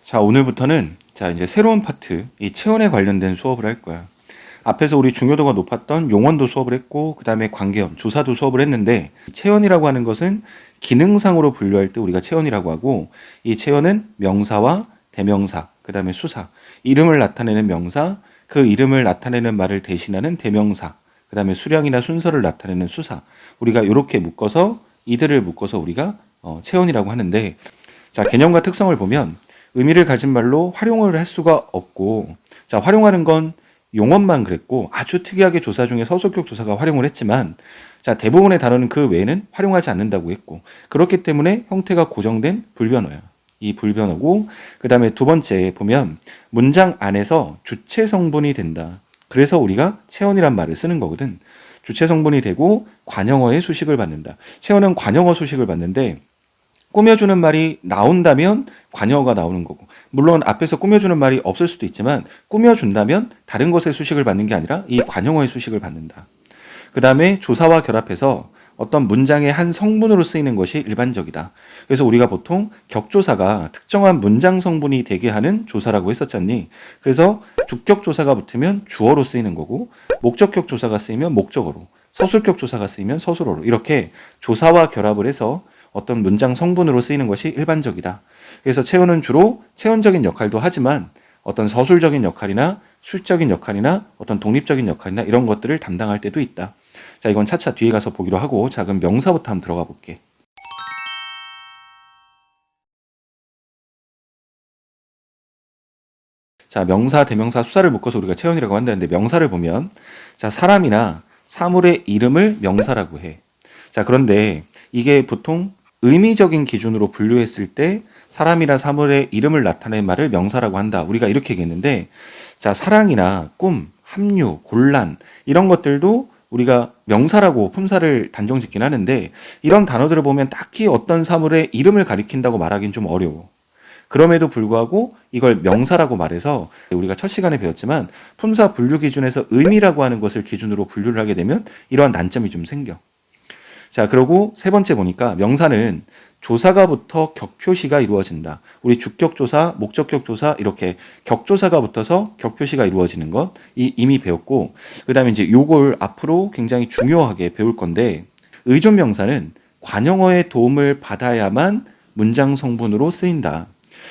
자, 오늘부터는 이제 새로운 파트, 이 체온에 관련된 수업을 할 거야. 앞에서 우리 중요도가 높았던 용언도 수업을 했고, 그 다음에 관계원, 조사도 수업을 했는데, 체온이라고 하는 것은 기능상으로 분류할 때 우리가 체온이라고 하고, 이 체온은 명사와 대명사, 그 다음에 수사, 이름을 나타내는 명사, 그 이름을 나타내는 말을 대신하는 대명사, 그 다음에 수량이나 순서를 나타내는 수사, 우리가 이렇게 묶어서, 이들을 묶어서 우리가 체온이라고 하는데, 자, 개념과 특성을 보면, 의미를 가진 말로 활용을 할 수가 없고, 자, 활용하는 건 용언만 그랬고, 아주 특이하게 조사 중에 서술격 조사가 활용을 했지만, 자, 대부분의 단어는 그 외에는 활용하지 않는다고 했고, 그렇기 때문에 형태가 고정된 불변어야. 이 불변어고, 그 다음에 두 번째 보면, 문장 안에서 주체 성분이 된다. 그래서 우리가 체언이란 말을 쓰는 거거든. 주체 성분이 되고, 관형어의 수식을 받는다. 체언은 관형어 수식을 받는데, 꾸며주는 말이 나온다면 관여어가 나오는 거고, 물론 앞에서 꾸며주는 말이 없을 수도 있지만 꾸며준다면 다른 것의 수식을 받는 게 아니라 이 관용어의 수식을 받는다. 그 다음에 조사와 결합해서 어떤 문장의 한 성분으로 쓰이는 것이 일반적이다. 그래서 우리가 보통 격조사가 특정한 문장 성분이 되게 하는 조사라고 했었잖니. 그래서 주격 조사가 붙으면 주어로 쓰이는 거고, 목적격 조사가 쓰이면 목적어로, 서술격 조사가 쓰이면 서술어로, 이렇게 조사와 결합을 해서 어떤 문장 성분으로 쓰이는 것이 일반적이다. 그래서 체온은 주로 체온적인 역할도 하지만 어떤 서술적인 역할이나 수적인 역할이나 어떤 독립적인 역할이나 이런 것들을 담당할 때도 있다. 자, 이건 차차 뒤에 가서 보기로 하고, 자, 그럼 명사부터 한번 들어가 볼게. 자, 명사, 대명사, 수사를 묶어서 우리가 체온이라고 한다는데, 명사를 보면, 자, 사람이나 사물의 이름을 명사라고 해. 자, 그런데 이게 보통 의미적인 기준으로 분류했을 때 사람이나 사물의 이름을 나타낸 말을 명사라고 한다. 우리가 이렇게 얘기했는데, 자, 사랑이나 꿈, 합류, 곤란, 이런 것들도 우리가 명사라고 품사를 단정 짓긴 하는데, 이런 단어들을 보면 딱히 어떤 사물의 이름을 가리킨다고 말하기는 좀 어려워. 그럼에도 불구하고 이걸 명사라고 말해서, 우리가 첫 시간에 배웠지만 품사 분류 기준에서 의미라고 하는 것을 기준으로 분류를 하게 되면 이러한 난점이 좀 생겨. 자, 그리고 세 번째 보니까 명사는 조사가 붙어 격표시가 이루어진다. 우리 주격 조사, 목적격 조사, 이렇게 격조사가 붙어서 격표시가 이루어지는 것, 이미 배웠고, 그 다음에 이제 요걸 앞으로 굉장히 중요하게 배울 건데, 의존 명사는 관형어의 도움을 받아야만 문장 성분으로 쓰인다.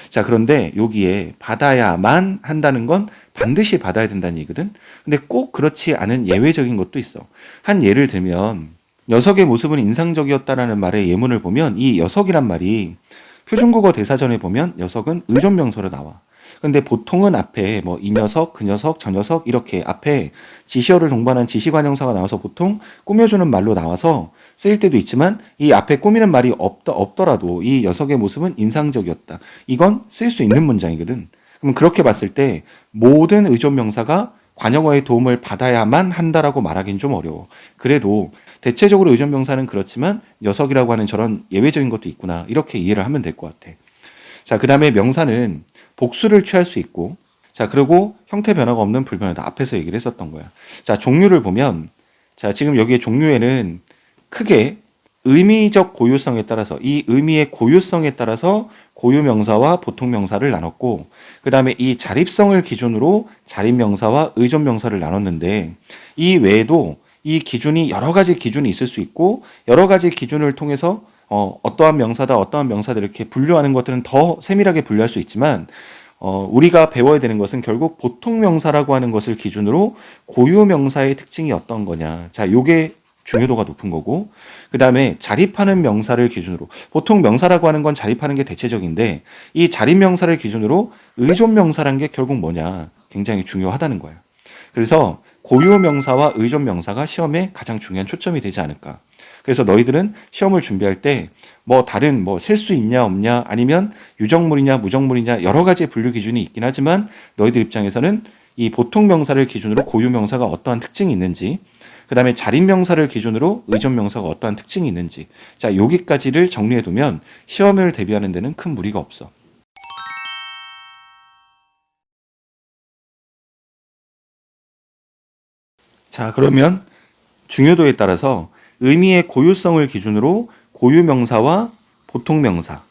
자, 그런데 여기에 받아야만 한다는 건 반드시 받아야 된다는 얘기거든. 근데 꼭 그렇지 않은 예외적인 것도 있어. 한 예를 들면, 녀석의 모습은 인상적이었다라는 말의 예문을 보면 이 녀석이란 말이 표준국어 대사전에 보면 녀석은 의존명사로 나와. 근데 보통은 앞에 뭐 이 녀석, 그 녀석, 저 녀석 이렇게 앞에 지시어를 동반한 지시관형사가 나와서 보통 꾸며주는 말로 나와서 쓰일 때도 있지만, 이 앞에 꾸미는 말이 없더라도 이 녀석의 모습은 인상적이었다. 이건 쓸 수 있는 문장이거든. 그럼 그렇게 봤을 때 모든 의존명사가 관형어의 도움을 받아야만 한다라고 말하기는 좀 어려워. 그래도 대체적으로 의존명사는 그렇지만 녀석이라고 하는 저런 예외적인 것도 있구나, 이렇게 이해를 하면 될 것 같아. 자, 그 다음에 명사는 복수를 취할 수 있고, 자, 그리고 형태 변화가 없는 불변하다. 앞에서 얘기를 했었던 거야. 자, 종류를 보면, 자, 지금 여기에 종류에는 크게 의미적 고유성에 따라서, 이 의미의 고유성에 따라서 고유명사와 보통명사를 나눴고, 그 다음에 이 자립성을 기준으로 자립명사와 의존명사를 나눴는데, 이 외에도 이 기준이 여러 가지 기준이 있을 수 있고, 여러 가지 기준을 통해서 어떠한 명사다, 어떠한 명사다 이렇게 분류하는 것들은 더 세밀하게 분류할 수 있지만, 우리가 배워야 되는 것은 결국 보통명사라고 하는 것을 기준으로 고유명사의 특징이 어떤 거냐. 자, 요게 중요도가 높은 거고, 그 다음에 자립하는 명사를 기준으로, 보통 명사라고 하는 건 자립하는 게 대체적인데, 이 자립명사를 기준으로 의존명사라는 게 결국 뭐냐, 굉장히 중요하다는 거예요. 그래서 고유명사와 의존명사가 시험에 가장 중요한 초점이 되지 않을까. 그래서 너희들은 시험을 준비할 때 뭐 다른 뭐 셀 수 있냐 없냐, 아니면 유정물이냐 무정물이냐 여러 가지 분류 기준이 있긴 하지만, 너희들 입장에서는 이 보통명사를 기준으로 고유명사가 어떠한 특징이 있는지, 그 다음에 자립명사를 기준으로 의존명사가 어떠한 특징이 있는지, 자, 여기까지를 정리해두면 시험을 대비하는 데는 큰 무리가 없어. 자, 그러면 중요도에 따라서 의미의 고유성을 기준으로 고유명사와 보통명사,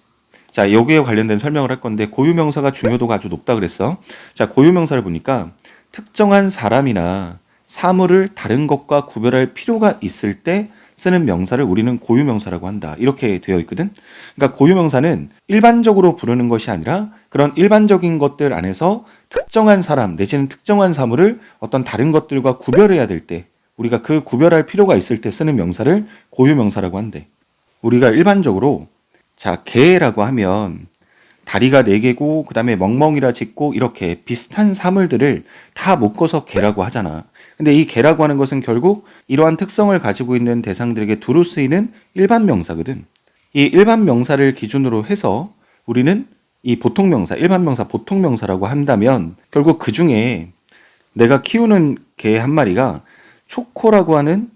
자, 여기에 관련된 설명을 할 건데 고유명사가 중요도가 아주 높다 그랬어. 자, 고유명사를 보니까 특정한 사람이나 사물을 다른 것과 구별할 필요가 있을 때 쓰는 명사를 우리는 고유명사라고 한다. 이렇게 되어 있거든. 그러니까 고유명사는 일반적으로 부르는 것이 아니라 그런 일반적인 것들 안에서 특정한 사람 내지는 특정한 사물을 어떤 다른 것들과 구별해야 될 때 우리가 그 구별할 필요가 있을 때 쓰는 명사를 고유명사라고 한대. 우리가 일반적으로 자, 개라고 하면 다리가 4개고 그다음에 멍멍이라 짓고 이렇게 비슷한 사물들을 다 묶어서 개라고 하잖아. 근데 이 개라고 하는 것은 결국 이러한 특성을 가지고 있는 대상들에게 두루 쓰이는 일반 명사거든. 이 일반 명사를 기준으로 해서 우리는 이 보통 명사, 일반 명사, 보통 명사라고 한다면 결국 그 중에 내가 키우는 개 한 마리가 초코라고 하는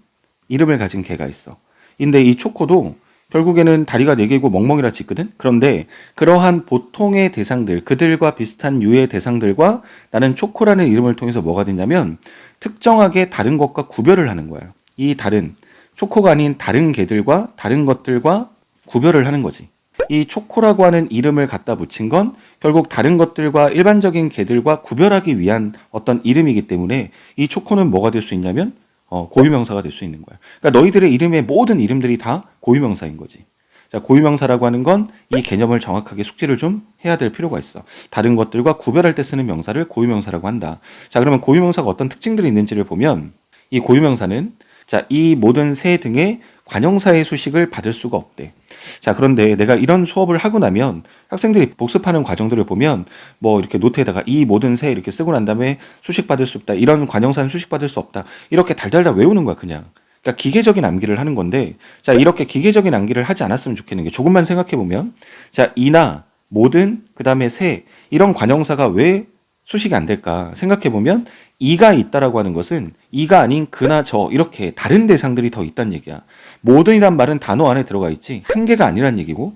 이름을 가진 개가 있어. 근데 이 초코도 결국에는 다리가 4개고 멍멍이라 짓거든. 그런데 그러한 보통의 대상들, 그들과 비슷한 유의 대상들과 나는 초코라는 이름을 통해서 뭐가 되냐면 특정하게 다른 것과 구별을 하는 거야. 이 다른 초코가 아닌 다른 개들과 다른 것들과 구별을 하는 거지. 이 초코라고 하는 이름을 갖다 붙인 건 결국 다른 것들과 일반적인 개들과 구별하기 위한 어떤 이름이기 때문에 이 초코는 뭐가 될 수 있냐면 고유명사가 될 수 있는 거야. 그러니까 너희들의 이름의 모든 이름들이 다 고유명사인 거지. 자, 고유명사라고 하는 건 이 개념을 정확하게 숙지를 좀 해야 될 필요가 있어. 다른 것들과 구별할 때 쓰는 명사를 고유명사라고 한다. 자, 그러면 고유명사가 어떤 특징들이 있는지를 보면 이 고유명사는 자, 이 모든 새 등의 관형사의 수식을 받을 수가 없대. 자, 그런데 내가 이런 수업을 하고 나면 학생들이 복습하는 과정들을 보면 뭐 이렇게 노트에다가 이 모든 새 이렇게 쓰고 난 다음에 수식 받을 수 없다. 이런 관형사는 수식 받을 수 없다. 이렇게 달달달 외우는 거야, 그냥. 그러니까 기계적인 암기를 하는 건데 자, 이렇게 기계적인 암기를 하지 않았으면 좋겠는 게 조금만 생각해 보면 자, 이나 모든 그다음에 새 이런 관형사가 왜 수식이 안 될까 생각해 보면 이가 있다라고 하는 것은 이가 아닌 그나 저 이렇게 다른 대상들이 더 있다는 얘기야. 모든이란 말은 단어 안에 들어가 있지 한 개가 아니란 얘기고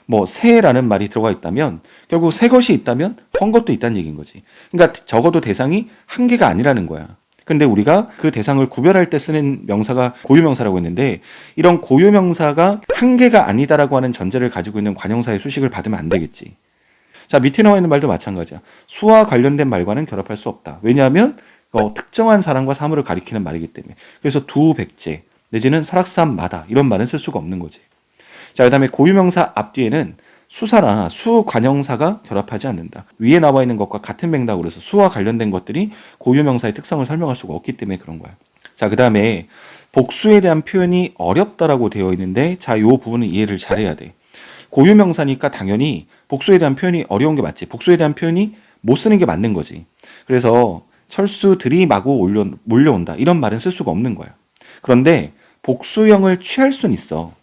뭐 새라는 말이 들어가 있다면 결국 새 것이 있다면 헌 것도 있다는 얘기인 거지. 그러니까 적어도 대상이 한 개가 아니라는 거야. 근데 우리가 그 대상을 구별할 때 쓰는 명사가 고유명사라고 했는데 이런 고유명사가 한 개가 아니다라고 하는 전제를 가지고 있는 관형사의 수식을 받으면 안 되겠지. 자, 밑에 나와 있는 말도 마찬가지야. 수와 관련된 말과는 결합할 수 없다. 왜냐하면 특정한 사람과 사물을 가리키는 말이기 때문에. 그래서 두 백제 내지는 설악산마다 이런 말은 쓸 수가 없는 거지. 자, 그 다음에 고유명사 앞뒤에는 수사나 수관형사가 결합하지 않는다. 위에 나와 있는 것과 같은 맥락으로 해서 수와 관련된 것들이 고유명사의 특성을 설명할 수가 없기 때문에 그런 거야. 자, 그 다음에 복수에 대한 표현이 어렵다라고 되어 있는데 자, 요 부분은 이해를 잘해야 돼. 고유명사니까 당연히 복수에 대한 표현이 어려운 게 맞지. 복수에 대한 표현이 못 쓰는 게 맞는 거지. 그래서 철수들이 마구 몰려온다. 이런 말은 쓸 수가 없는 거야. 그런데 복수형을 취할 수는 있어.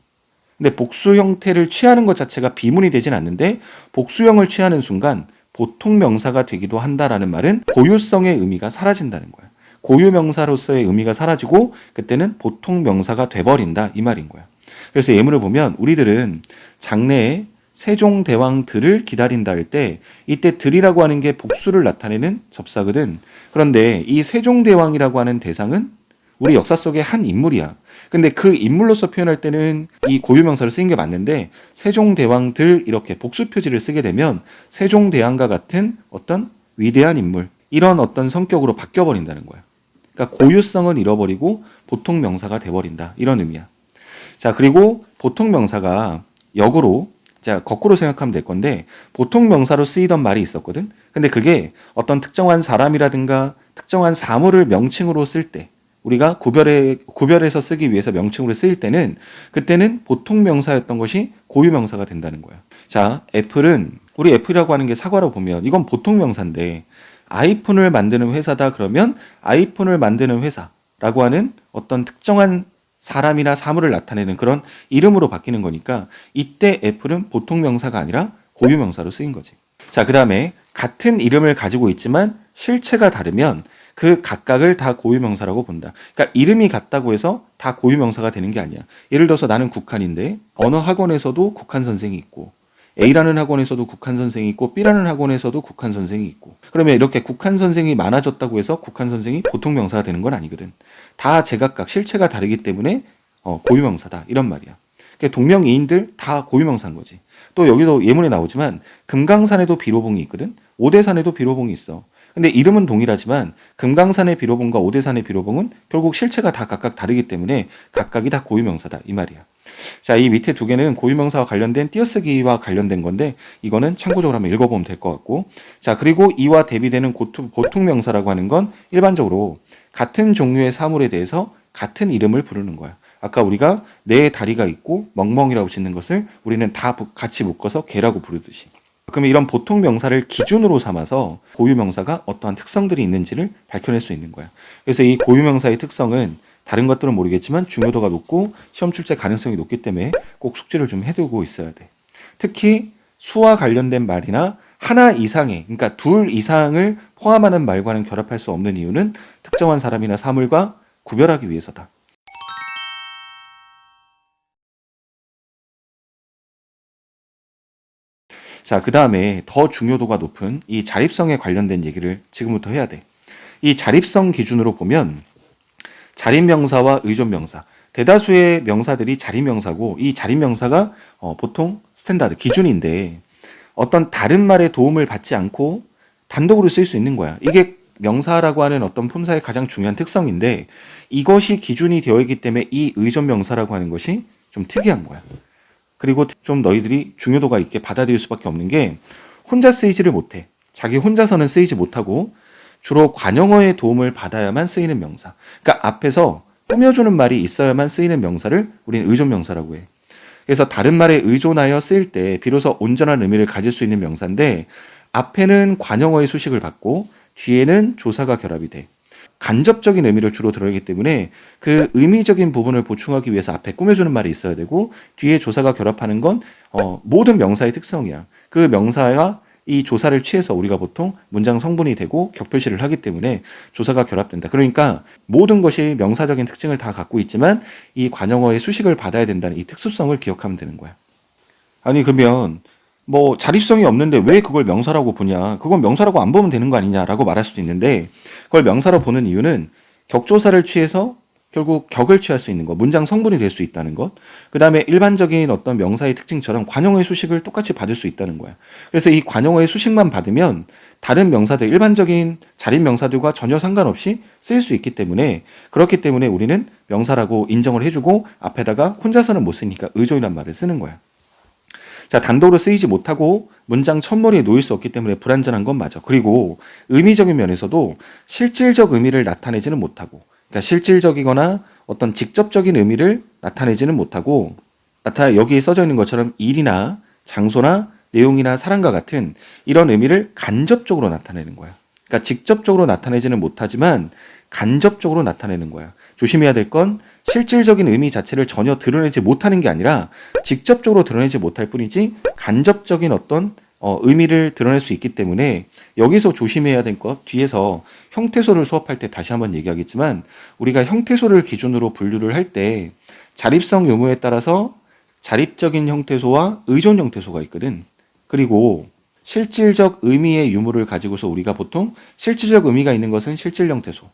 근데 복수 형태를 취하는 것 자체가 비문이 되진 않는데 복수형을 취하는 순간 보통 명사가 되기도 한다라는 말은 고유성의 의미가 사라진다는 거야. 고유 명사로서의 의미가 사라지고 그때는 보통 명사가 돼버린다 이 말인 거야. 그래서 예문을 보면 우리들은 장래에 세종대왕들을 기다린다 할 때 이때 들이라고 하는 게 복수를 나타내는 접사거든. 그런데 이 세종대왕이라고 하는 대상은 우리 역사 속의 한 인물이야. 근데 그 인물로서 표현할 때는 이 고유명사를 쓰는 게 맞는데 세종대왕들 이렇게 복수 표지를 쓰게 되면 세종대왕과 같은 어떤 위대한 인물 이런 어떤 성격으로 바뀌어버린다는 거야. 그러니까 고유성은 잃어버리고 보통 명사가 돼버린다 이런 의미야. 자, 그리고 보통 명사가 역으로 자, 거꾸로 생각하면 될 건데 보통 명사로 쓰이던 말이 있었거든. 근데 그게 어떤 특정한 사람이라든가 특정한 사물을 명칭으로 쓸 때 우리가 구별해서 쓰기 위해서 명칭으로 쓰일 때는 그때는 보통 명사였던 것이 고유 명사가 된다는 거야. 자, 애플은 우리 애플이라고 하는 게 사과라고 보면 이건 보통 명사인데 아이폰을 만드는 회사다 그러면 아이폰을 만드는 회사라고 하는 어떤 특정한 사람이나 사물을 나타내는 그런 이름으로 바뀌는 거니까 이때 애플은 보통 명사가 아니라 고유 명사로 쓰인 거지. 자, 그다음에 같은 이름을 가지고 있지만 실체가 다르면 그 각각을 다 고유명사라고 본다. 그러니까 이름이 같다고 해서 다 고유명사가 되는 게 아니야. 예를 들어서 나는 국한인데 언어 학원에서도 국한 선생이 있고 A라는 학원에서도 국한 선생이 있고 B라는 학원에서도 국한 선생이 있고 그러면 이렇게 국한 선생이 많아졌다고 해서 국한 선생이 보통 명사가 되는 건 아니거든. 다 제각각 실체가 다르기 때문에 고유명사다 이런 말이야. 그러니까 동명이인들 다 고유명사인 거지. 또 여기도 예문에 나오지만 금강산에도 비로봉이 있거든. 오대산에도 비로봉이 있어. 근데 이름은 동일하지만 금강산의 비로봉과 오대산의 비로봉은 결국 실체가 다 각각 다르기 때문에 각각이 다 고유명사다 이 말이야. 자, 이 밑에 두 개는 고유명사와 관련된 띄어쓰기와 관련된 건데 이거는 참고적으로 한번 읽어보면 될 것 같고, 자, 그리고 이와 대비되는 보통명사라고 하는 건 일반적으로 같은 종류의 사물에 대해서 같은 이름을 부르는 거야. 아까 우리가 네 다리가 있고 멍멍이라고 짓는 것을 우리는 다 같이 묶어서 개라고 부르듯이. 그러면 이런 보통 명사를 기준으로 삼아서 고유 명사가 어떠한 특성들이 있는지를 밝혀낼 수 있는 거야. 그래서 이 고유 명사의 특성은 다른 것들은 모르겠지만 중요도가 높고 시험 출제 가능성이 높기 때문에 꼭 숙지를 좀 해두고 있어야 돼. 특히 수와 관련된 말이나 하나 이상의, 그러니까 둘 이상을 포함하는 말과는 결합할 수 없는 이유는 특정한 사람이나 사물과 구별하기 위해서다. 자, 그 다음에 더 중요도가 높은 이 자립성에 관련된 얘기를 지금부터 해야 돼. 이 자립성 기준으로 보면 자립명사와 의존명사, 대다수의 명사들이 자립명사고 이 자립명사가 보통 스탠다드, 기준인데 어떤 다른 말의 도움을 받지 않고 단독으로 쓸 수 있는 거야. 이게 명사라고 하는 어떤 품사의 가장 중요한 특성인데 이것이 기준이 되어 있기 때문에 이 의존명사라고 하는 것이 좀 특이한 거야. 그리고 좀 너희들이 중요도가 있게 받아들일 수밖에 없는 게 혼자 쓰이지를 못해. 자기 혼자서는 쓰이지 못하고 주로 관용어의 도움을 받아야만 쓰이는 명사. 그러니까 앞에서 꾸며주는 말이 있어야만 쓰이는 명사를 우리는 의존명사라고 해. 그래서 다른 말에 의존하여 쓰일 때 비로소 온전한 의미를 가질 수 있는 명사인데 앞에는 관용어의 수식을 받고 뒤에는 조사가 결합이 돼. 간접적인 의미를 주로 드러내기 때문에 그 의미적인 부분을 보충하기 위해서 앞에 꾸며주는 말이 있어야 되고 뒤에 조사가 결합하는 건 모든 명사의 특성이야. 그 명사와 이 조사를 취해서 우리가 보통 문장 성분이 되고 격표시를 하기 때문에 조사가 결합된다. 그러니까 모든 것이 명사적인 특징을 다 갖고 있지만 이 관용어의 수식을 받아야 된다는 이 특수성을 기억하면 되는 거야. 아니 그러면 뭐 자립성이 없는데 왜 그걸 명사라고 보냐? 그건 명사라고 안 보면 되는 거 아니냐라고 말할 수도 있는데 그걸 명사로 보는 이유는 격조사를 취해서 결국 격을 취할 수 있는 것, 문장 성분이 될 수 있다는 것, 그 다음에 일반적인 어떤 명사의 특징처럼 관용어의 수식을 똑같이 받을 수 있다는 거야. 그래서 이 관용어의 수식만 받으면 다른 명사들, 일반적인 자립 명사들과 전혀 상관없이 쓰일 수 있기 때문에 그렇기 때문에 우리는 명사라고 인정을 해주고 앞에다가 혼자서는 못 쓰니까 의존이란 말을 쓰는 거야. 자, 단독으로 쓰이지 못하고 문장 첫머리에 놓일 수 없기 때문에 불완전한 건 맞아. 그리고 의미적인 면에서도 실질적 의미를 나타내지는 못하고, 그러니까 실질적이거나 어떤 직접적인 의미를 나타내지는 못하고, 여기에 써져 있는 것처럼 일이나 장소나 내용이나 사람과 같은 이런 의미를 간접적으로 나타내는 거야. 그러니까 직접적으로 나타내지는 못하지만 간접적으로 나타내는 거야. 조심해야 될 건 실질적인 의미 자체를 전혀 드러내지 못하는 게 아니라 직접적으로 드러내지 못할 뿐이지 간접적인 어떤 의미를 드러낼 수 있기 때문에 여기서 조심해야 될 것, 뒤에서 형태소를 수업할 때 다시 한번 얘기하겠지만 우리가 형태소를 기준으로 분류를 할 때 자립성 유무에 따라서 자립적인 형태소와 의존 형태소가 있거든. 그리고 실질적 의미의 유무를 가지고서 우리가 보통 실질적 의미가 있는 것은 실질 형태소,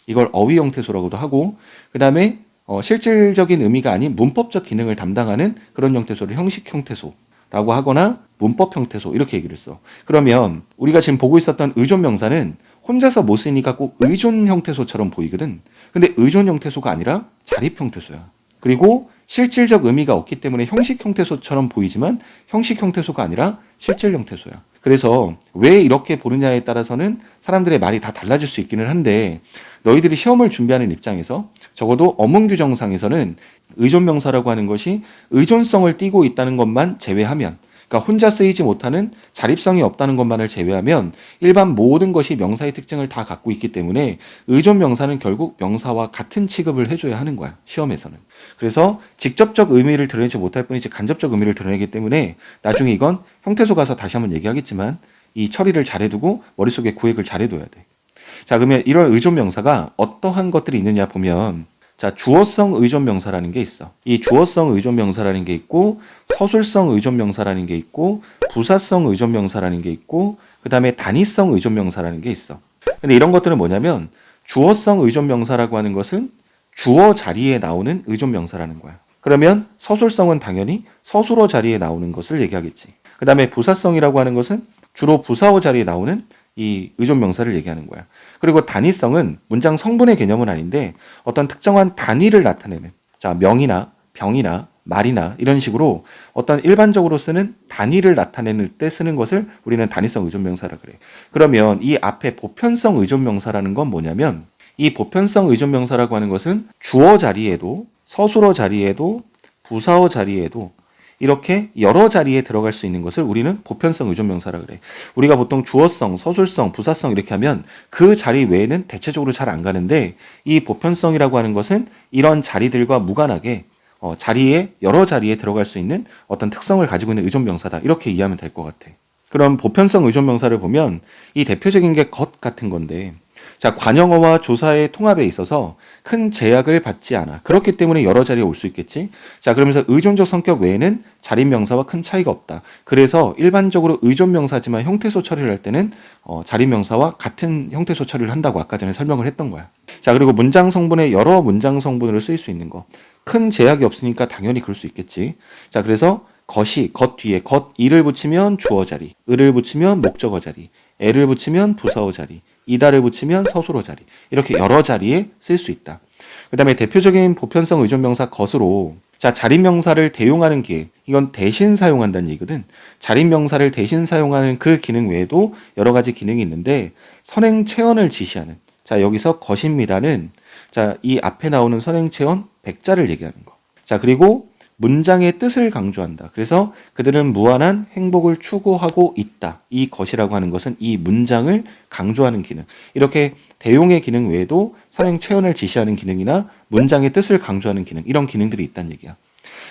이걸 어휘 형태소라고도 하고, 그 다음에 실질적인 의미가 아닌 문법적 기능을 담당하는 그런 형태소를 형식 형태소라고 하거나 문법 형태소 이렇게 얘기를 써. 그러면 우리가 지금 보고 있었던 의존 명사는 혼자서 못 쓰니까 꼭 의존 형태소처럼 보이거든. 근데 의존 형태소가 아니라 자립 형태소야. 그리고 실질적 의미가 없기 때문에 형식 형태소처럼 보이지만 형식 형태소가 아니라 실질 형태소야. 그래서 왜 이렇게 보느냐에 따라서는 사람들의 말이 다 달라질 수 있기는 한데 너희들이 시험을 준비하는 입장에서 적어도 어문 규정상에서는 의존명사라고 하는 것이 의존성을 띠고 있다는 것만 제외하면, 그러니까 혼자 쓰이지 못하는 자립성이 없다는 것만을 제외하면 일반 모든 것이 명사의 특징을 다 갖고 있기 때문에 의존명사는 결국 명사와 같은 취급을 해줘야 하는 거야, 시험에서는. 그래서 직접적 의미를 드러내지 못할 뿐이지 간접적 의미를 드러내기 때문에 나중에 이건 형태소 가서 다시 한번 얘기하겠지만 이 처리를 잘해두고 머릿속에 구획을 잘해둬야 돼. 자, 그러면 이런 의존명사가 어떠한 것들이 있느냐 보면, 자, 주어성 의존명사라는 게 있어. 이 주어성 의존명사라는 게 있고, 서술성 의존명사라는 게 있고, 부사성 의존명사라는 게 있고, 그 다음에 단위성 의존명사라는 게 있어. 근데 이런 것들은 뭐냐면, 주어성 의존명사라고 하는 것은 주어 자리에 나오는 의존명사라는 거야. 그러면 서술성은 당연히 서술어 자리에 나오는 것을 얘기하겠지. 그 다음에 부사성이라고 하는 것은 주로 부사어 자리에 나오는 이 의존명사를 얘기하는 거야. 그리고 단위성은 문장 성분의 개념은 아닌데 어떤 특정한 단위를 나타내는, 자, 명이나 병이나 말이나 이런 식으로 어떤 일반적으로 쓰는 단위를 나타내는 때 쓰는 것을 우리는 단위성 의존명사라 그래. 그러면 이 앞에 보편성 의존명사라는 건 뭐냐면, 이 보편성 의존명사라고 하는 것은 주어 자리에도 서술어 자리에도 부사어 자리에도 이렇게 여러 자리에 들어갈 수 있는 것을 우리는 보편성 의존명사라 그래. 우리가 보통 주어성, 서술성, 부사성 이렇게 하면 그 자리 외에는 대체적으로 잘 안 가는데, 이 보편성이라고 하는 것은 이런 자리들과 무관하게 자리에 여러 자리에 들어갈 수 있는 어떤 특성을 가지고 있는 의존명사다. 이렇게 이해하면 될 것 같아. 그럼 보편성 의존명사를 보면 이 대표적인 게 것 같은 건데, 자, 관용어와 조사의 통합에 있어서 큰 제약을 받지 않아. 그렇기 때문에 여러 자리에 올 수 있겠지. 자, 그러면서 의존적 성격 외에는 자립명사와 큰 차이가 없다. 그래서 일반적으로 의존명사지만 형태소 처리를 할 때는 자립명사와 같은 형태소 처리를 한다고 아까 전에 설명을 했던 거야. 자, 그리고 문장 성분에 여러 문장 성분으로 쓰일 수 있는 거. 큰 제약이 없으니까 당연히 그럴 수 있겠지. 자, 그래서 것이, 것 뒤에 것 이를 붙이면 주어 자리, 을을 붙이면 목적어 자리, 애를 붙이면 부사어 자리, 이다를 붙이면 서술어 자리, 이렇게 여러 자리에 쓸 수 있다. 그 다음에 대표적인 보편성 의존명사 것으로, 자, 자립명사를 대용하는 기회, 이건 대신 사용한다는 얘기거든. 자립명사를 대신 사용하는 그 기능 외에도 여러 가지 기능이 있는데, 선행체언을 지시하는, 자, 여기서 것입니다는, 자, 이 앞에 나오는 선행체언 백자를 얘기하는 거. 자, 그리고 문장의 뜻을 강조한다. 그래서 그들은 무한한 행복을 추구하고 있다. 이 것이라고 하는 것은 이 문장을 강조하는 기능. 이렇게 대용의 기능 외에도 선행 체언을 지시하는 기능이나 문장의 뜻을 강조하는 기능, 이런 기능들이 있다는 얘기야.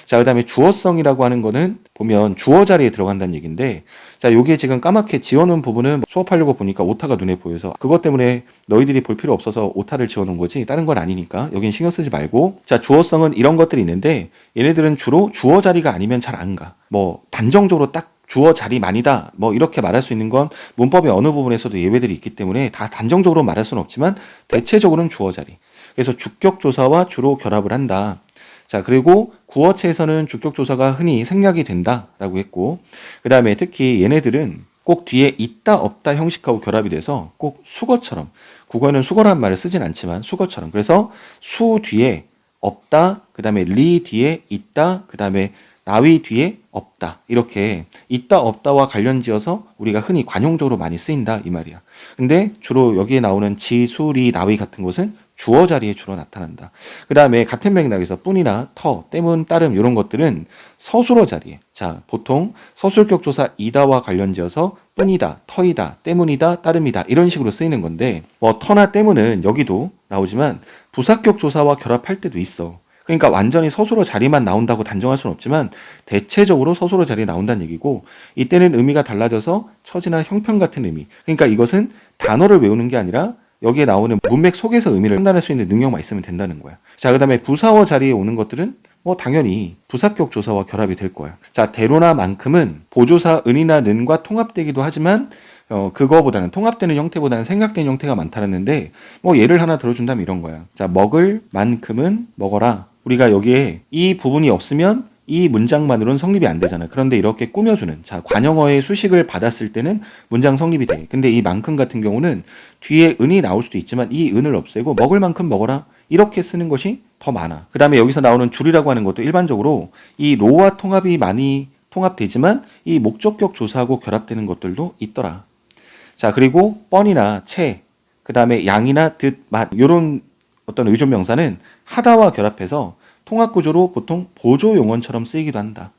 자, 그 다음에 주어성이라고 하는 거는 보면 주어 자리에 들어간다는 얘기인데, 자, 요게 지금 까맣게 지워놓은 부분은 수업하려고 보니까 오타가 눈에 보여서 그것 때문에 너희들이 볼 필요 없어서 오타를 지워놓은 거지 다른 건 아니니까 여긴 신경 쓰지 말고. 자, 주어성은 이런 것들이 있는데 얘네들은 주로 주어 자리가 아니면 잘 안 가. 뭐 단정적으로 딱 주어 자리만이다 뭐 이렇게 말할 수 있는 건 문법의 어느 부분에서도 예외들이 있기 때문에 다 단정적으로 말할 수는 없지만 대체적으로는 주어 자리. 그래서 주격조사와 주로 결합을 한다. 자, 그리고 구어체에서는 주격조사가 흔히 생략이 된다라고 했고, 그 다음에 특히 얘네들은 꼭 뒤에 있다 없다 형식하고 결합이 돼서 꼭 수거처럼, 국어에는 수거라는 말을 쓰진 않지만 수거처럼, 그래서 수 뒤에 없다, 그 다음에 리 뒤에 있다, 그 다음에 나위 뒤에 없다, 이렇게 있다 없다와 관련지어서 우리가 흔히 관용적으로 많이 쓰인다 이 말이야. 근데 주로 여기에 나오는 지, 수, 리, 나위 같은 것은 주어 자리에 주로 나타난다. 그 다음에 같은 맥락에서 뿐이나 터, 때문, 따름 이런 것들은 서술어 자리에, 자, 보통 서술격 조사 이다와 관련지어서 뿐이다, 터이다, 때문이다, 따름이다 이런 식으로 쓰이는 건데, 뭐 터나 때문은 여기도 나오지만 부사격 조사와 결합할 때도 있어. 그러니까 완전히 서술어 자리만 나온다고 단정할 수는 없지만 대체적으로 서술어 자리에 나온다는 얘기고, 이때는 의미가 달라져서 처지나 형편 같은 의미. 그러니까 이것은 단어를 외우는 게 아니라 여기에 나오는 문맥 속에서 의미를 판단할 수 있는 능력만 있으면 된다는 거야. 자, 그 다음에 부사어 자리에 오는 것들은 뭐 당연히 부사격 조사와 결합이 될 거야. 자, 대로나 만큼은 보조사 은이나 는과 통합되기도 하지만 그거보다는 통합되는 형태보다는 생략된 형태가 많다는데, 뭐 예를 하나 들어준다면 이런 거야. 자, 먹을 만큼은 먹어라. 우리가 여기에 이 부분이 없으면 이 문장만으로는 성립이 안 되잖아. 그런데 이렇게 꾸며주는, 자, 관용어의 수식을 받았을 때는 문장 성립이 돼. 근데 이 만큼 같은 경우는 뒤에 은이 나올 수도 있지만 이 은을 없애고 먹을 만큼 먹어라 이렇게 쓰는 것이 더 많아. 그 다음에 여기서 나오는 줄이라고 하는 것도 일반적으로 이 로와 통합이 많이 통합되지만 이 목적격 조사하고 결합되는 것들도 있더라. 자, 그리고 뻔이나 채, 그 다음에 양이나 듯, 맛 이런 어떤 의존명사는 하다와 결합해서 통합구조로 보통 보조용언처럼 쓰이기도 한다.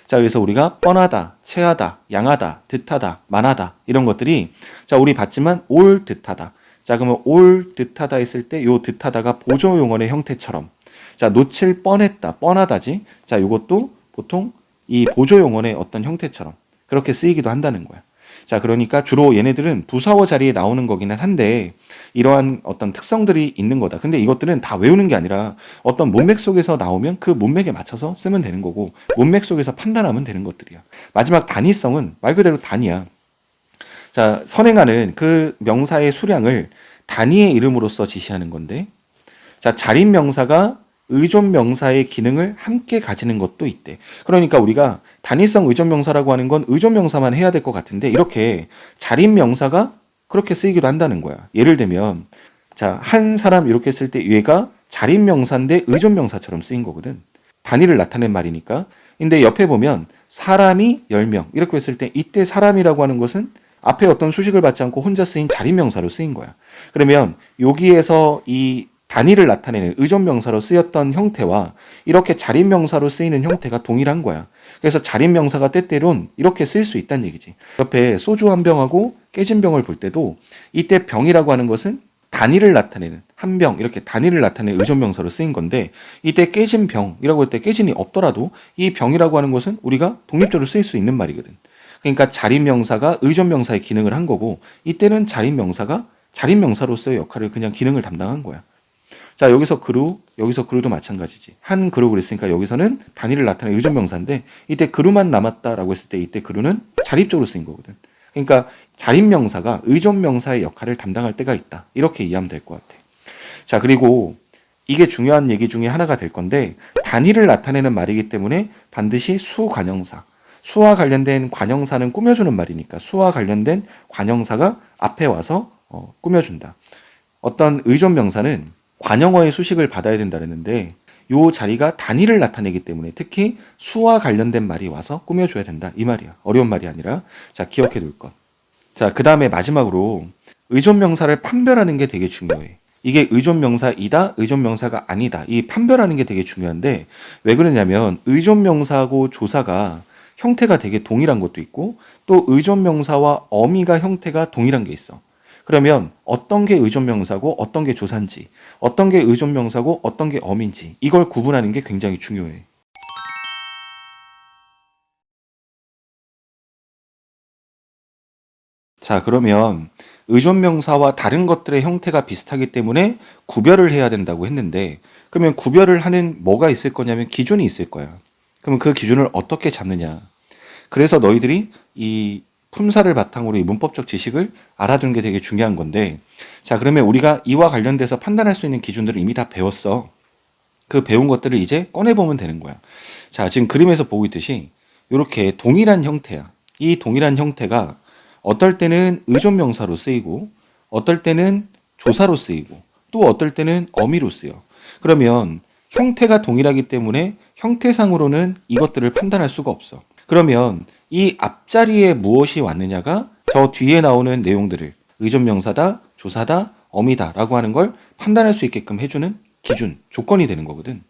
자, 그래서 우리가 뻔하다, 채하다, 양하다, 듯하다, 만하다 이런 것들이, 자, 우리 봤지만 올 듯하다. 자, 그러면 올 듯하다 했을 때 요 듯하다가 보조용언의 형태처럼, 자, 놓칠 뻔했다, 뻔하다지. 자, 요것도 보통 이 보조용언의 어떤 형태처럼 그렇게 쓰이기도 한다는 거야. 자, 그러니까 주로 얘네들은 부사어 자리에 나오는 거기는 한데 이러한 어떤 특성들이 있는 거다. 근데 이것들은 다 외우는 게 아니라 어떤 문맥 속에서 나오면 그 문맥에 맞춰서 쓰면 되는 거고, 문맥 속에서 판단하면 되는 것들이야. 마지막 단위성은 말 그대로 단위야. 자, 선행하는 그 명사의 수량을 단위의 이름으로써 지시하는 건데, 자, 자립 명사가 의존명사의 기능을 함께 가지는 것도 있대. 그러니까 우리가 단위성 의존명사라고 하는 건 의존명사만 해야 될 것 같은데 이렇게 자립명사가 그렇게 쓰이기도 한다는 거야. 예를 들면 자, 한 사람 이렇게 쓸 때 얘가 자립명사인데 의존명사처럼 쓰인 거거든. 단위를 나타낸 말이니까. 근데 옆에 보면 사람이 10명 이렇게 했을 때 이때 사람이라고 하는 것은 앞에 어떤 수식을 받지 않고 혼자 쓰인 자립명사로 쓰인 거야. 그러면 여기에서 이 단위를 나타내는 의존명사로 쓰였던 형태와 이렇게 자립명사로 쓰이는 형태가 동일한 거야. 그래서 자립명사가 때때론 이렇게 쓰일 수 있다는 얘기지. 옆에 소주 한 병하고 깨진 병을 볼 때도 이때 병이라고 하는 것은 단위를 나타내는 한 병 이렇게 단위를 나타내는 의존명사로 쓰인 건데 이때 깨진 병이라고 할 때 깨진이 없더라도 이 병이라고 하는 것은 우리가 독립적으로 쓰일 수 있는 말이거든. 그러니까 자립명사가 의존명사의 기능을 한 거고 이때는 자립명사가 자립명사로서의 역할을 그냥 기능을 담당한 거야. 자, 여기서 그루도 마찬가지지. 한 그루 그랬으니까 여기서는 단위를 나타내는 의존명사인데 이때 그루만 남았다라고 했을 때 이때 그루는 자립적으로 쓰인 거거든. 그러니까 자립명사가 의존명사의 역할을 담당할 때가 있다. 이렇게 이해하면 될 것 같아. 자, 그리고 이게 중요한 얘기 중에 하나가 될 건데 단위를 나타내는 말이기 때문에 반드시 수관형사. 수와 관련된 관형사는 꾸며주는 말이니까 수와 관련된 관형사가 앞에 와서 꾸며준다. 어떤 의존명사는 관형어의 수식을 받아야 된다 그랬는데 요 자리가 단위를 나타내기 때문에 특히 수와 관련된 말이 와서 꾸며줘야 된다. 이 말이야. 어려운 말이 아니라. 자, 기억해 둘 것. 자, 그 다음에 마지막으로 의존명사를 판별하는 게 되게 중요해. 이게 의존명사이다, 의존명사가 아니다. 이 판별하는 게 되게 중요한데 왜 그러냐면 의존명사하고 조사가 형태가 되게 동일한 것도 있고 또 의존명사와 어미가 형태가 동일한 게 있어. 그러면 어떤 게 의존명사고 어떤 게 조사인지, 어떤 게 의존명사고 어떤 게 어미인지 이걸 구분하는 게 굉장히 중요해. 자, 그러면 의존명사와 다른 것들의 형태가 비슷하기 때문에 구별을 해야 된다고 했는데 그러면 구별을 하는 뭐가 있을 거냐면 기준이 있을 거야. 그러면 그 기준을 어떻게 잡느냐. 그래서 너희들이 이 품사를 바탕으로 이 문법적 지식을 알아두는 게 되게 중요한 건데 자, 그러면 우리가 이와 관련돼서 판단할 수 있는 기준들을 이미 다 배웠어. 그 배운 것들을 이제 꺼내보면 되는 거야. 자, 지금 그림에서 보고 있듯이 이렇게 동일한 형태야. 이 동일한 형태가 어떨 때는 의존명사로 쓰이고 어떨 때는 조사로 쓰이고 또 어떨 때는 어미로 쓰여. 그러면 형태가 동일하기 때문에 형태상으로는 이것들을 판단할 수가 없어. 그러면 이 앞자리에 무엇이 왔느냐가 저 뒤에 나오는 내용들을 의존명사다, 조사다, 어미다 라고 하는 걸 판단할 수 있게끔 해주는 기준, 조건이 되는 거거든.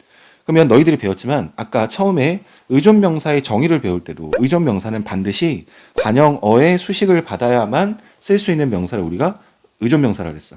그러면 너희들이 배웠지만 아까 처음에 의존명사의 정의를 배울 때도 의존명사는 반드시 관형어의 수식을 받아야만 쓸 수 있는 명사를 우리가 의존명사라고 했어.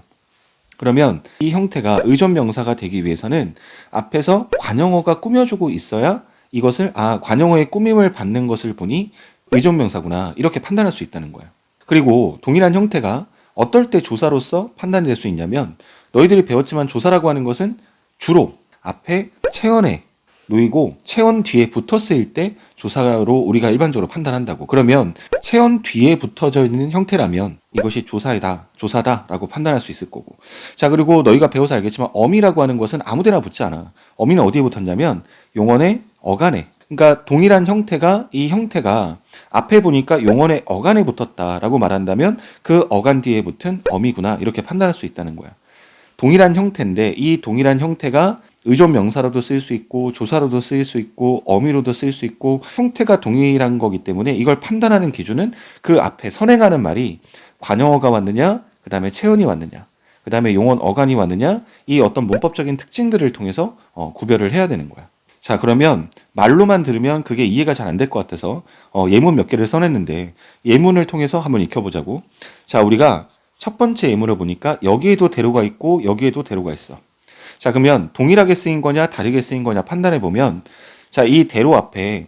그러면 이 형태가 의존명사가 되기 위해서는 앞에서 관형어가 꾸며주고 있어야 이것을 관형어의 꾸밈을 받는 것을 보니 의존명사구나 이렇게 판단할 수 있다는 거야. 그리고 동일한 형태가 어떨 때 조사로서 판단이 될 수 있냐면 너희들이 배웠지만 조사라고 하는 것은 주로 앞에 체언에 놓이고 체언 뒤에 붙어 쓰일 때 조사로 우리가 일반적으로 판단한다고. 그러면 체언 뒤에 붙어져 있는 형태라면 이것이 조사다라고 판단할 수 있을 거고. 자, 그리고 너희가 배워서 알겠지만 어미라고 하는 것은 아무데나 붙지 않아. 어미는 어디에 붙었냐면 용언의 어간에. 그러니까 동일한 형태가 이 형태가 앞에 보니까 용언의 어간에 붙었다라고 말한다면 그 어간 뒤에 붙은 어미구나 이렇게 판단할 수 있다는 거야. 동일한 형태인데 이 동일한 형태가 의존명사로도 쓰일 수 있고 조사로도 쓰일 수 있고 어미로도 쓰일 수 있고 형태가 동일한 거기 때문에 이걸 판단하는 기준은 그 앞에 선행하는 말이 관형어가 왔느냐, 그 다음에 체언이 왔느냐, 그 다음에 용언 어간이 왔느냐, 이 어떤 문법적인 특징들을 통해서 구별을 해야 되는 거야. 자, 그러면 말로만 들으면 그게 이해가 잘 안 될 것 같아서 예문 몇 개를 써냈는데 예문을 통해서 한번 익혀보자고. 자, 우리가 첫 번째 예문을 보니까 여기에도 대로가 있고 여기에도 대로가 있어. 자, 그러면 동일하게 쓰인 거냐 다르게 쓰인 거냐 판단해 보면 자, 이 대로 앞에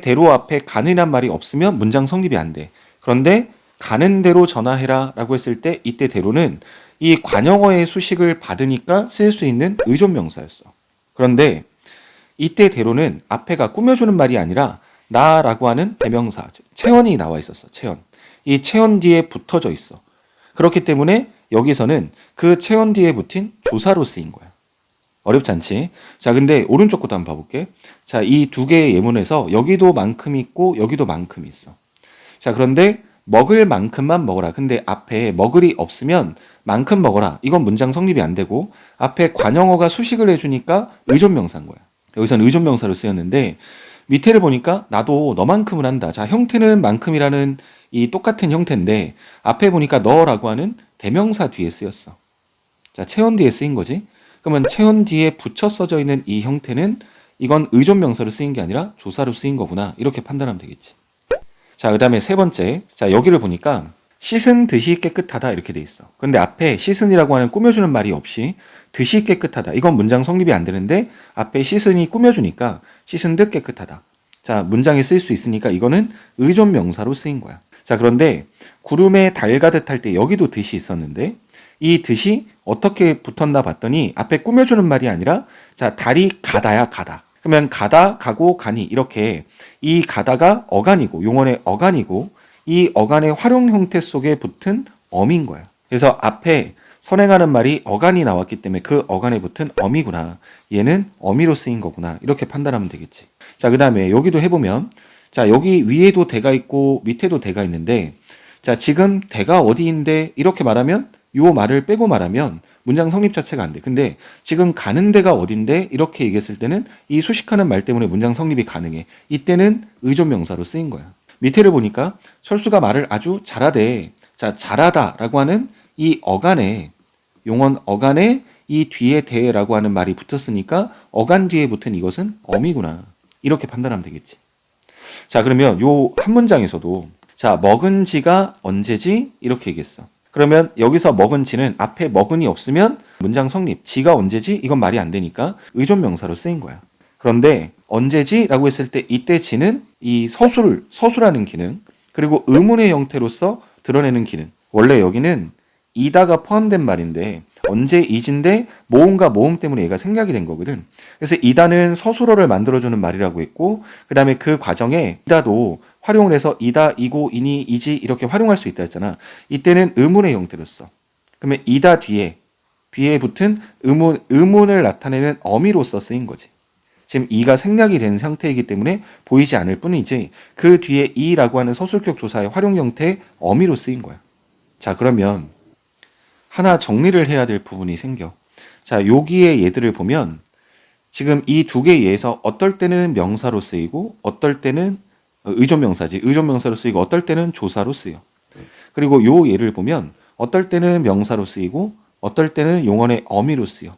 대로 앞에 가는이란 말이 없으면 문장 성립이 안 돼. 그런데 가는 대로 전화해라 라고 했을 때 이때 대로는 이 관형어의 수식을 받으니까 쓸 수 있는 의존명사였어. 그런데 이때 대로는 앞에가 꾸며주는 말이 아니라 나라고 하는 대명사, 체언이 나와 있었어. 체언. 이 체언 뒤에 붙어져 있어. 그렇기 때문에 여기서는 그 체언 뒤에 붙인 조사로 쓰인 거야. 어렵지 않지? 자, 근데 오른쪽 것도 한번 봐볼게. 자, 이 두 개의 예문에서 여기도 만큼 있고 여기도 만큼 있어. 자, 그런데 먹을 만큼만 먹어라. 근데 앞에 먹을이 없으면 만큼 먹어라. 이건 문장 성립이 안 되고 앞에 관용어가 수식을 해주니까 의존명사인 거야. 여기서는 의존명사로 쓰였는데 밑에를 보니까 나도 너만큼을 한다. 자, 형태는 만큼이라는 이 똑같은 형태인데 앞에 보니까 너라고 하는 대명사 뒤에 쓰였어. 자, 체온 뒤에 쓰인 거지. 그러면 체온 뒤에 붙여 써져 있는 이 형태는 이건 의존명사로 쓰인 게 아니라 조사로 쓰인 거구나. 이렇게 판단하면 되겠지. 자, 그 다음에 세 번째. 자, 여기를 보니까 씻은 듯이 깨끗하다 이렇게 돼 있어. 그런데 앞에 씻은이라고 하는 꾸며주는 말이 없이 듯이 깨끗하다. 이건 문장 성립이 안 되는데 앞에 씻은이 꾸며주니까 씻은 듯 깨끗하다. 자, 문장에 쓰일 수 있으니까 이거는 의존 명사로 쓰인 거야. 자, 그런데 구름에 달가듯 할 때 여기도 듯이 있었는데 이 듯이 어떻게 붙었나 봤더니 앞에 꾸며주는 말이 아니라 자, 달이 가다야 가다. 그러면 가다, 가고, 가니 이렇게 이 가다가 어간이고 용언의 어간이고 이 어간의 활용 형태 속에 붙은 어민 거야. 그래서 앞에 선행하는 말이 어간이 나왔기 때문에 그 어간에 붙은 어미구나. 얘는 어미로 쓰인 거구나. 이렇게 판단하면 되겠지. 자, 그 다음에 여기도 해보면 자, 여기 위에도 대가 있고 밑에도 대가 있는데 자, 지금 대가 어디인데 이렇게 말하면 요 말을 빼고 말하면 문장 성립 자체가 안 돼. 근데 지금 가는 데가 어딘데 이렇게 얘기했을 때는 이 수식하는 말 때문에 문장 성립이 가능해. 이때는 의존명사로 쓰인 거야. 밑에를 보니까 철수가 말을 아주 잘하대. 자, 잘하다라고 하는 이 어간에 용언 어간에 이 뒤에 대라고 하는 말이 붙었으니까 어간 뒤에 붙은 이것은 어미구나. 이렇게 판단하면 되겠지. 자, 그러면 요 한 문장에서도 자, 먹은 지가 언제지? 이렇게 얘기했어. 그러면 여기서 먹은 지는 앞에 먹은이 없으면 문장 성립. 지가 언제지? 이건 말이 안 되니까 의존 명사로 쓰인 거야. 그런데 언제지? 라고 했을 때 이때 지는 이 서술하는 기능 그리고 의문의 형태로서 드러내는 기능. 원래 여기는 이다가 포함된 말인데 언제 이진데 모음과 모음 때문에 얘가 생략이 된 거거든. 그래서 이다는 서술어를 만들어주는 말이라고 했고 그 다음에 그 과정에 이다도 활용을 해서 이다, 이고, 이니, 이지 이렇게 활용할 수 있다 했잖아. 이때는 의문의 형태로 써. 그러면 이다 뒤에 붙은 의문을 나타내는 어미로서 쓰인 거지. 지금 이가 생략이 된 상태이기 때문에 보이지 않을 뿐이지 그 뒤에 이라고 하는 서술격 조사의 활용 형태의 어미로 쓰인 거야. 자, 그러면 하나 정리를 해야 될 부분이 생겨. 자, 여기에 얘들을 보면 지금 이 두 개의 예에서 어떨 때는 명사로 쓰이고 어떨 때는 의존명사지. 의존명사로 쓰이고 어떨 때는 조사로 쓰여. 그리고 요 예를 보면 어떨 때는 명사로 쓰이고 어떨 때는 용언의 어미로 쓰여.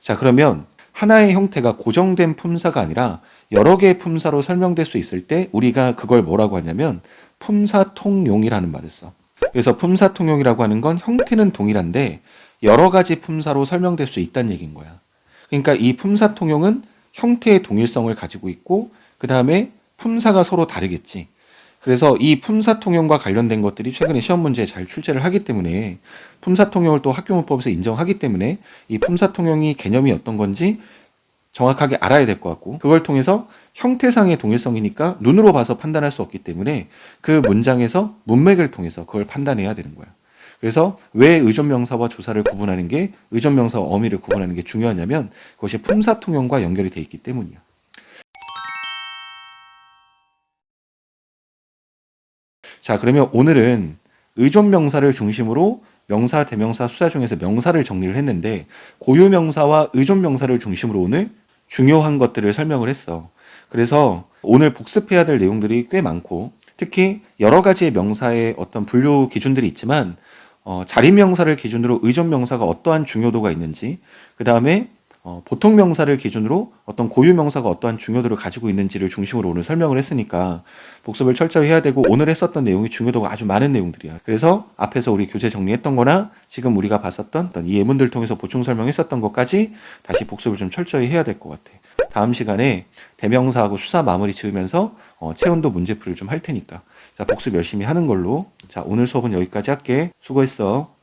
자, 그러면 하나의 형태가 고정된 품사가 아니라 여러 개의 품사로 설명될 수 있을 때 우리가 그걸 뭐라고 하냐면 품사통용이라는 말을 써. 그래서 품사통용이라고 하는 건 형태는 동일한데 여러 가지 품사로 설명될 수 있다는 얘기인 거야. 그러니까 이 품사통용은 형태의 동일성을 가지고 있고 그 다음에 품사가 서로 다르겠지. 그래서 이 품사통용과 관련된 것들이 최근에 시험 문제에 잘 출제를 하기 때문에 품사통용을 또 학교문법에서 인정하기 때문에 이 품사통용이 개념이 어떤 건지 정확하게 알아야 될 것 같고 그걸 통해서 형태상의 동일성이니까 눈으로 봐서 판단할 수 없기 때문에 그 문장에서 문맥을 통해서 그걸 판단해야 되는 거야. 그래서 왜 의존명사와 조사를 구분하는 게 의존명사와 어미를 구분하는 게 중요하냐면 그것이 품사통용과 연결이 돼 있기 때문이야. 자, 그러면 오늘은 의존명사를 중심으로 명사, 대명사, 수사 중에서 명사를 정리를 했는데 고유명사와 의존명사를 중심으로 오늘 중요한 것들을 설명을 했어. 그래서 오늘 복습해야 될 내용들이 꽤 많고 특히 여러 가지의 명사의 어떤 분류 기준들이 있지만 자리명사를 기준으로 의존명사가 어떠한 중요도가 있는지 그 다음에 보통 명사를 기준으로 어떤 고유 명사가 어떠한 중요도를 가지고 있는지를 중심으로 오늘 설명을 했으니까 복습을 철저히 해야 되고 오늘 했었던 내용이 중요도가 아주 많은 내용들이야. 그래서 앞에서 우리 교재 정리했던 거나 지금 우리가 봤었던 이 예문들 통해서 보충 설명했었던 것까지 다시 복습을 좀 철저히 해야 될 것 같아. 다음 시간에 대명사하고 수사 마무리 지으면서 체온도 문제풀이를 좀 할 테니까 자, 복습 열심히 하는 걸로. 자, 오늘 수업은 여기까지 할게. 수고했어.